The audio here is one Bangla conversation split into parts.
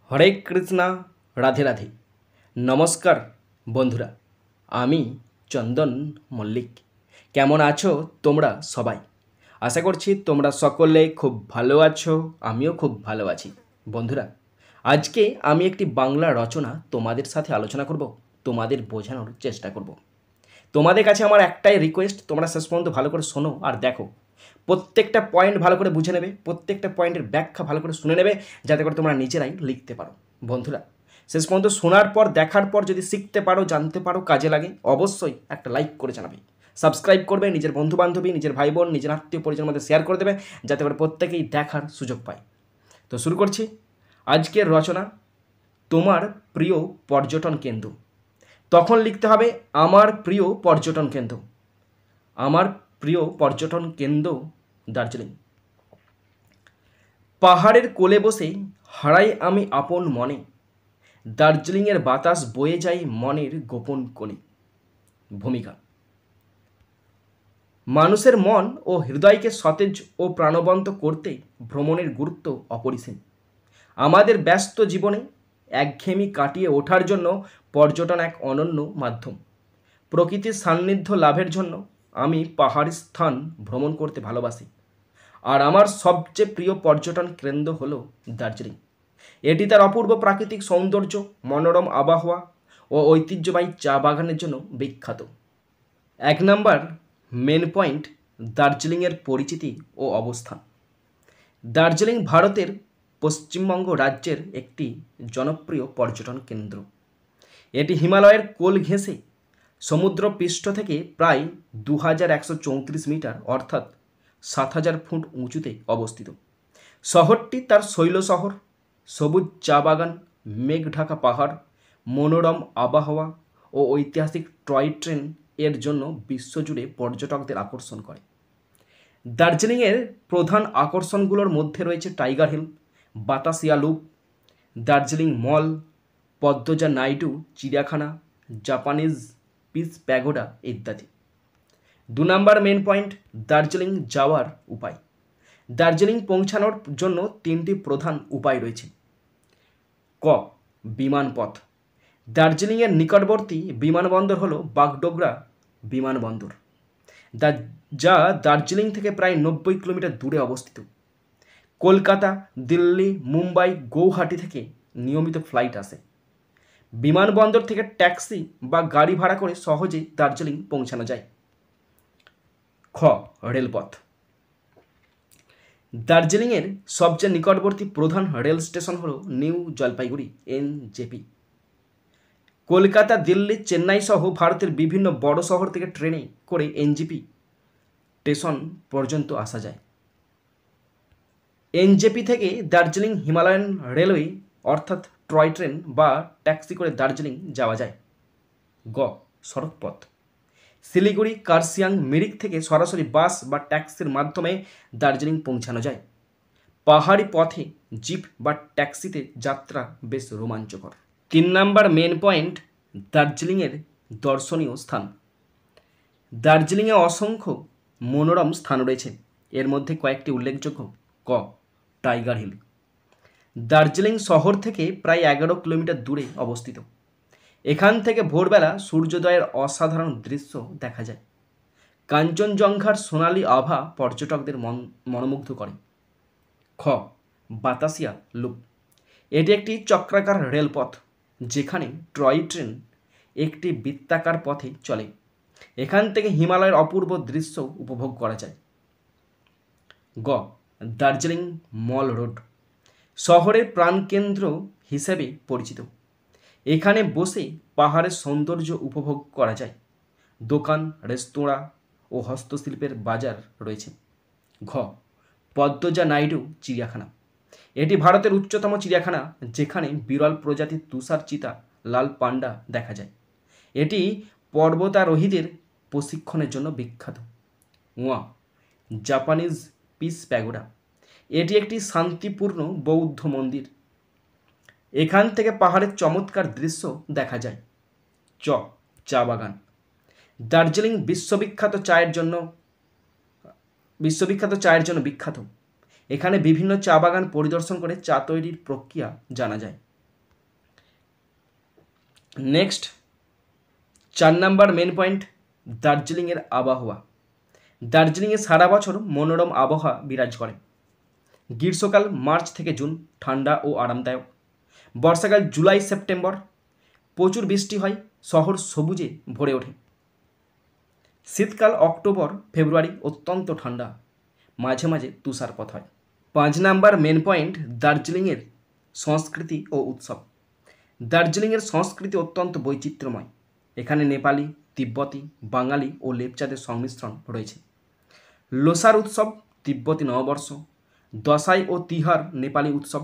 হরে কৃষ্ণা, রাধে রাধে। নমস্কার বন্ধুরা, আমি চন্দন মল্লিক। কেমন আছো তোমরা সবাই? আশা করছি তোমরা সকলে খুব ভালো আছো, আমিও খুব ভালো আছি। বন্ধুরা, আজকে আমি একটি বাংলা রচনা তোমাদের সাথে আলোচনা করব, তোমাদের বোঝানোর চেষ্টা করব। তোমাদের কাছে আমার একটাই রিকোয়েস্ট, তোমরা শেষ পর্যন্ত ভালো করে শোনো আর দেখো। প্রত্যেকটা পয়েন্ট ভালো করে বুঝে নেবে, প্রত্যেকটা পয়েন্টের ব্যাখ্যা ভালো করে শুনে নেবে, যাতে করে তোমরা নিজেরাই লিখতে পারো। বন্ধুরা, শেষ পর্যন্ত শোনার পর, দেখার পর যদি শিখতে পারো, জানতে পারো, কাজে লাগে, অবশ্যই একটা লাইক করে জানাবে, সাবস্ক্রাইব করবে, নিজের বন্ধু বান্ধবী, নিজের ভাই বোন, নিজের আত্মীয় পরিজনের মধ্যে শেয়ার করে দেবে, যাতে করে প্রত্যেকেই দেখার সুযোগ পায়। তো শুরু করছি আজকের রচনা, তোমার প্রিয় পর্যটন কেন্দ্র। তখন লিখতে হবে আমার প্রিয় পর্যটন কেন্দ্র। আমার প্রিয় পর্যটন কেন্দ্র দার্জিলিং। পাহাড়ের কোলে বসে হারাই আমি আপন মনে, দার্জিলিংয়ের বাতাস বয়ে যায় মনের গোপন কোণে। ভূমিকা: মানুষের মন ও হৃদয়কে সতেজ ও প্রাণবন্ত করতে ভ্রমণের গুরুত্ব অপরিসীম। আমাদের ব্যস্ত জীবনে একঘেয়েমি কাটিয়ে ওঠার জন্য পর্যটন এক অনন্য মাধ্যম। প্রকৃতির সান্নিধ্য লাভের জন্য আমি পাহাড়ি স্থান ভ্রমণ করতে ভালোবাসি। আর আমার সবচেয়ে প্রিয় পর্যটন কেন্দ্র হলো দার্জিলিং। এটি তার অপূর্ব প্রাকৃতিক সৌন্দর্য, মনোরম আবহাওয়া ও ঐতিহ্যবাহী চা বাগানের জন্য বিখ্যাত। 1 নম্বর মেন পয়েন্ট, দার্জিলিংয়ের পরিচিতি ও অবস্থান। দার্জিলিং ভারতের পশ্চিমবঙ্গ রাজ্যের একটি জনপ্রিয় পর্যটন কেন্দ্র। এটি হিমালয়ের কোল ঘেঁষে সমুদ্রপৃষ্ঠ থেকে প্রায় 2134 মিটার অর্থাৎ 7000 ফুট উঁচুতে অবস্থিত। শহরটি তার শৈল শহর, সবুজ চা বাগান, মেঘ ঢাকা পাহাড়, মনোরম আবহাওয়া ও ঐতিহাসিক টয় ট্রেন এর জন্য বিশ্বজুড়ে পর্যটকদের আকর্ষণ করে। দার্জিলিংয়ের প্রধান আকর্ষণগুলোর মধ্যে রয়েছে tiger hill, Batasia loop, Darjeeling mall, Padmaja Naidu চিড়িয়াখানা, জাপানিজ পিস প্যাগোডা ইত্যাদি। 2 নম্বর মেন পয়েন্ট, দার্জিলিং যাওয়ার উপায়। দার্জিলিং পৌঁছানোর জন্য 3টি প্রধান উপায় রয়েছে। ক, বিমানপথ। দার্জিলিংয়ের নিকটবর্তী বিমানবন্দর হল বাগডোগরা বিমানবন্দর, যা দার্জিলিং থেকে প্রায় 90 কিলোমিটার দূরে অবস্থিত। কলকাতা, দিল্লি, মুম্বাই, গৌহাটি থেকে নিয়মিত ফ্লাইট আসে। বিমানবন্দর থেকে ট্যাক্সি বা গাড়ি ভাড়া করে সহজেই দার্জিলিং পৌঁছানো যায়। খ, রেলপথ। দার্জিলিংয়ের সবচেয়ে নিকটবর্তী প্রধান রেল স্টেশন হল নিউ জলপাইগুড়ি NJP। কলকাতা, দিল্লি, চেন্নাই সহ ভারতের বিভিন্ন বড় শহর থেকে ট্রেনে করে NJP স্টেশন পর্যন্ত আসা যায়। NJP থেকে দার্জিলিং হিমালয়ান রেলওয়ে অর্থাৎ টয় ট্রেন বা ট্যাক্সি করে দার্জিলিং যাওয়া যায়। গ, সড়কপথ। শিলিগুড়ি, কার্শিয়াং, মিরিক থেকে সরাসরি বাস বা ট্যাক্সির মাধ্যমে দার্জিলিং পৌঁছানো যায়। পাহাড়ি পথে জিপ বা ট্যাক্সিতে যাত্রা বেশ রোমাঞ্চকর। 3 নম্বর মেন পয়েন্ট, দার্জিলিংয়ের দর্শনীয় স্থান। দার্জিলিংয়ে অসংখ্য মনোরম স্থান রয়েছে, এর মধ্যে কয়েকটি উল্লেখযোগ্য। ক, টাইগার হিল। দার্জিলিং শহর থেকে প্রায় 11 কিলোমিটার দূরে অবস্থিত। এখান থেকে ভোরবেলা সূর্যোদয়ের অসাধারণ দৃশ্য দেখা যায়। কাঞ্চনজঙ্ঘার সোনালি আভা পর্যটকদের মনোমুগ্ধ করে। খ, বাতাসিয়া লুপ। এটি একটি চক্রাকার রেলপথ, যেখানে টয় ট্রেন একটি বৃত্তাকার পথে চলে। এখান থেকে হিমালয়ের অপূর্ব দৃশ্য উপভোগ করা যায়। গ, দার্জিলিং মল রোড। শহরের প্রাণকেন্দ্র হিসেবে পরিচিত। এখানে বসে পাহাড়ের সৌন্দর্য উপভোগ করা যায়। দোকান, রেস্তোরাঁ ও হস্তশিল্পের বাজার রয়েছে। ঘ, পদ্মজা নাইডু চিড়িয়াখানা। এটি ভারতের উচ্চতম চিড়িয়াখানা, যেখানে বিরল প্রজাতির তুষার চিতা, লাল পান্ডা দেখা যায়। এটি পর্বতারোহীদের প্রশিক্ষণের জন্য বিখ্যাত। ওয়া, জাপানিজ পিস প্যাগোডা। এটি একটি শান্তিপূর্ণ বৌদ্ধ মন্দির। এখান থেকে পাহাড়ের চমৎকার দৃশ্য দেখা যায়। চ, চা বাগান। দার্জিলিং বিশ্ববিখ্যাত চায়ের জন্য বিখ্যাত। এখানে বিভিন্ন চা বাগান পরিদর্শন করে চা তৈরির প্রক্রিয়া জানা যায়। নেক্সট 4 নাম্বার মেন পয়েন্ট, দার্জিলিংয়ের আবহাওয়া। দার্জিলিংয়ে সারা বছর মনোরম আবহাওয়া বিরাজ করে। গ্রীষ্মকাল মার্চ থেকে জুন ঠান্ডা ও আরামদায়ক। বর্ষাকাল জুলাই সেপ্টেম্বর প্রচুর বৃষ্টি হয়, শহর সবুজে ভরে ওঠে। শীতকাল অক্টোবর ফেব্রুয়ারি অত্যন্ত ঠান্ডা, মাঝে মাঝে তুষারপাত হয়। 5 নাম্বার মেন পয়েন্ট, দার্জিলিংয়ের সংস্কৃতি ও উৎসব। দার্জিলিংয়ের সংস্কৃতি অত্যন্ত বৈচিত্র্যময়। এখানে নেপালি, তিব্বতী, বাঙালি ও লেপচাদের সংমিশ্রণ রয়েছে। লোসার উৎসব, তিব্বতী নববর্ষ, দশাই ও তিহার নেপালি উৎসব,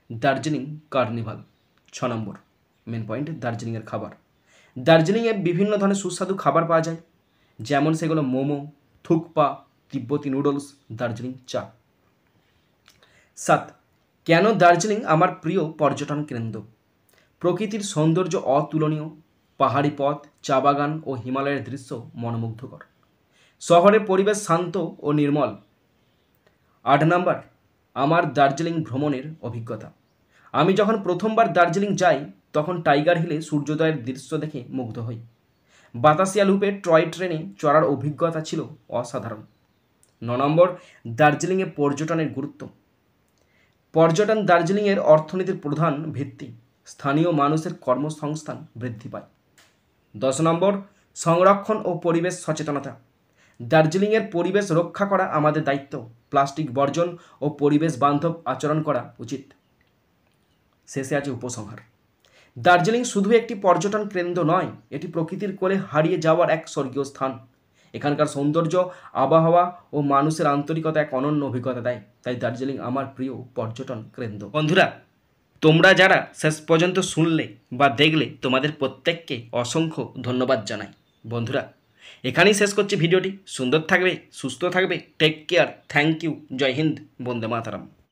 দার্জিলিং কার্নিভাল। 6 নম্বর মেন পয়েন্ট, দার্জিলিংয়ের খাবার। দার্জিলিংয়ে বিভিন্ন ধরনের সুস্বাদু খাবার পাওয়া যায়, যেমন সেগুলো মোমো, থুকপা, তিব্বতী নুডলস, দার্জিলিং চা। 7, কেন দার্জিলিং আমার প্রিয় পর্যটন কেন্দ্র? প্রকৃতির সৌন্দর্য অতুলনীয়, পাহাড়ি পথ, চা বাগান ও হিমালয়ের দৃশ্য মনোমুগ্ধকর। শহরের পরিবেশ শান্ত ও নির্মল। 8 নাম্বার, আমার দার্জিলিং ভ্রমণের অভিজ্ঞতা। আমি যখন প্রথমবার দার্জিলিং যাই তখন টাইগার হিলে সূর্যোদয়ের দৃশ্য দেখে মুগ্ধ হই। বাতাসিয়া লুপে টয় ট্রেনে চড়ার অভিজ্ঞতা ছিল অসাধারণ। 9 নম্বর, দার্জিলিংয়ে পর্যটনের গুরুত্ব। পর্যটন দার্জিলিংয়ের অর্থনীতির প্রধান ভিত্তি। স্থানীয় মানুষের কর্মসংস্থান বৃদ্ধি পায়। 10 নম্বর, সংরক্ষণ ও পরিবেশ সচেতনতা। দার্জিলিংয়ের পরিবেশ রক্ষা করা আমাদের দায়িত্ব। প্লাস্টিক বর্জন ও পরিবেশ বান্ধব আচরণ করা উচিত। শেষে আছে উপসংহার। দার্জিলিং শুধু একটি পর্যটন কেন্দ্র নয়, এটি প্রকৃতির কোলে হারিয়ে যাওয়ার এক স্বর্গীয় স্থান। এখানকার সৌন্দর্য, আবহাওয়া ও মানুষের আন্তরিকতা এক অনন্য অভিজ্ঞতা দেয়। তাই দার্জিলিং আমার প্রিয় পর্যটন কেন্দ্র। বন্ধুরা, তোমরা যারা শেষ পর্যন্ত শুনলে বা দেখলে, তোমাদের প্রত্যেককে অসংখ্য ধন্যবাদ জানাই। বন্ধুরা, এখানেই শেষ করছি ভিডিওটি। সুন্দর থাকবে, সুস্থ থাকবে, টেক কেয়ার, থ্যাংক ইউ, জয় হিন্দ, বন্দে মাতরম।